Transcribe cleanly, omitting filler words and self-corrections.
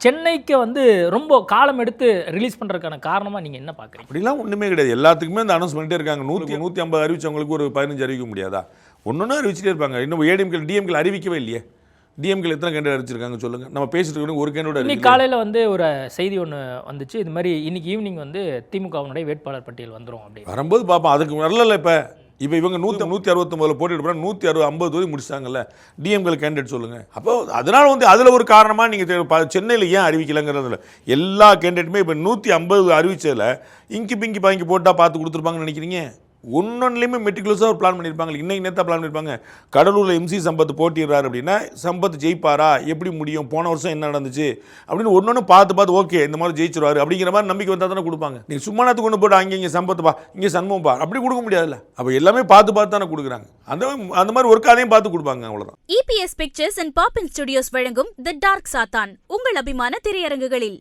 சென்னைக்கு வந்து ரொம்ப காலம் எடுத்து ரிலீஸ் பண்ணுறதுக்கான காரணமாக நீங்கள் என்ன பார்க்குறீங்க? அப்படிலாம் ஒன்றுமே கிடையாது. எல்லாத்துக்குமே இந்த அனௌன்ஸ் பண்ணிட்டே இருக்காங்க. 150 அறிவிச்சவங்களுக்கு ஒரு 15 அறிவிக்க முடியாதா? ஒன்று அறிவிச்சிட்டே இருப்பாங்க. இன்னும் ஏடிஎம்கே டிஎம்கே அறிவிக்கவே இல்லையே. டிஎம்கே எத்தனை கேண்டிடேட் அறிவிச்சிருக்காங்க சொல்லுங்கள். நம்ம பேசிட்டு இருக்கோம் ஒரு கேண்டிடேட். இன்னைக்கு காலையில் வந்து ஒரு செய்தி ஒன்று வந்துச்சு, இது மாதிரி இன்னைக்கு ஈவினிங் வந்து திமுகவினுடைய வேட்பாளர் பட்டியல் வந்துடும் அப்படின்னு. வரும்போது பார்ப்போம். அதுக்கு வரல இப்போ இவங்க 169 போட்டிட்டு போகிறாங்க. 150 தொகுதி முடிச்சிட்டாங்கல்ல. டிஎம்கே கேண்டிடேட் சொல்லுங்கள். அப்போ அதனால் வந்து அதில் ஒரு காரணமாக நீங்கள் சென்னையில் ஏன் அறிவிக்கலைங்கிறதுல எல்லா கேண்டிடேட்டுமே இப்போ 150 அறிவிச்சதில் இங்கி பிங்கி பாங்கி போட்டால் பார்த்து கொடுத்துருப்பாங்கன்னு நினைக்கிறீங்க? ஒன்னொன்னுலையுமே மெட்டிகுலஸாக ஒரு பிளான் பண்ணியிருப்பாங்க. இன்னைக்கு நேரத்தை பிளான் பண்ணியிருப்பாங்க. கடலூரில் எம்சி சம்பத் போட்டிடுறாரு அப்படின்னா சம்பத் ஜெயிப்பாரா, எப்படி முடியும், போன வருஷம் என்ன நடந்துச்சு அப்படின்னு ஒன்று பார்த்து ஓகே இந்த மாதிரி ஜெயிச்சிருவாரு அப்படிங்கிற மாதிரி நம்பிக்கை வந்தால் தானே கொடுப்பாங்க. நீங்கள் சும்மா நேரத்துக்கு கொண்டு போட்டு அங்கே இங்கே சம்பத்துப்பா இங்கே சண்முகப்பா அப்படி கொடுக்க முடியாதுல்ல. அப்போ எல்லாமே பார்த்து தானே கொடுக்குறாங்க. அந்த மாதிரி ஒரு காலையும் பார்த்து கொடுப்பாங்க. அவ்வளோதான். EPS Pictures and Pop-in Studios வழங்கும் தி டார்க் சாத்தான் உங்கள் அபிமான திரையரங்குகளில்.